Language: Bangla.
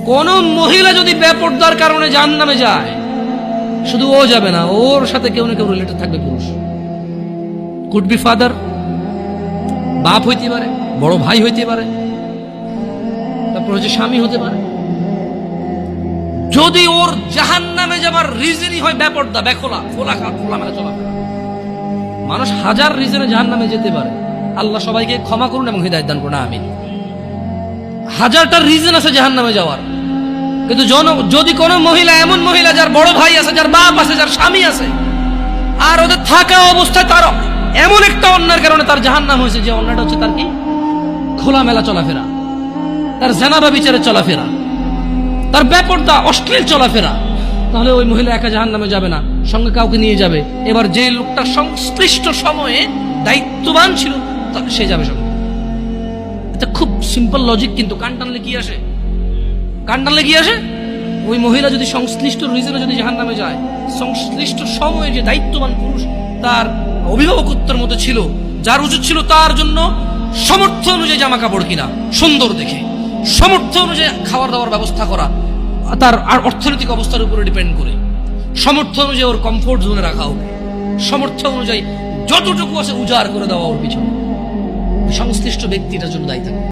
কোন মহিলা যদি বেপরদার কারণে জাহান্নামে যায়, শুধু ও যাবে না, ওর সাথে কেউ না কেউ রিলেটেড থাকবে পুরুষ। কুড বি ফাদার, বাপ হইতে পারে, বড় ভাই হইতে পারে, তারপর হচ্ছে স্বামী হতে পারে। যদি ওর জাহান্নামে যাবার রিজনই হয় বেপরদা, বেখোলা, খোলামেলা চলাফেরা। মানুষ হাজার রিজনে জাহান্নামে যেতে পারে, আল্লাহ সবাইকে ক্ষমা করুন এবং হিদায়াত দান করুন, আমিন। হাজারটা রিজন আছে জাহান্নামে যাওয়ার, কিন্তু যদি কোনো মহিলা, এমন মহিলা যার বড় ভাই আছে, যার বাপ আছে, যার স্বামী আছে, আর ওদের থাকা অবস্থায় তার এমন একটা অন্যায়ের কারণে তার জাহান্নাম হয়েছে, যে অন্যায়টা হচ্ছে তার কি খোলামেলা চলাফেরা, তার জেনাবা বিচারে চলাফেরা, তার বেপরদা অশ্লীল চলাফেরা, তাহলে ওই মহিলা একা জাহান্নামে যাবে না, সঙ্গে কাউকে নিয়ে যাবে। এবার যে লোকটা সংশ্লিষ্ট সময়ে দায়িত্ববান ছিল সে যাবে সঙ্গে। এটা খুব সিম্পল লজিক, কিন্তু কান টানলে কি আসে? কান টানলে কি আসে? ওই মহিলা যদি সংশ্লিষ্ট রিজনে যদি জাহান্নামে যায়, সংশ্লিষ্ট সময়ে যে দায়িত্ববান পুরুষ তার অভিভাবকত্বের মধ্যে ছিল, যার উচিত ছিল তার জন্য সামর্থ্য অনুযায়ী জামা কাপড় কিনা সুন্দর দেখে, সামর্থ্য অনুযায়ী খাবার দাবার ব্যবস্থা করা, তার আর অর্থনৈতিক অবস্থার উপরে ডিপেন্ড করে, সামর্থ্য অনুযায়ী ওর কমফোর্ট জোনে রাখা হবে, সামর্থ্য অনুযায়ী যতটুকু আছে উজাড় করে দেওয়া ওর পিছনে, সংশ্লিষ্ট ব্যক্তিটার জন্য দায়ী থাকে।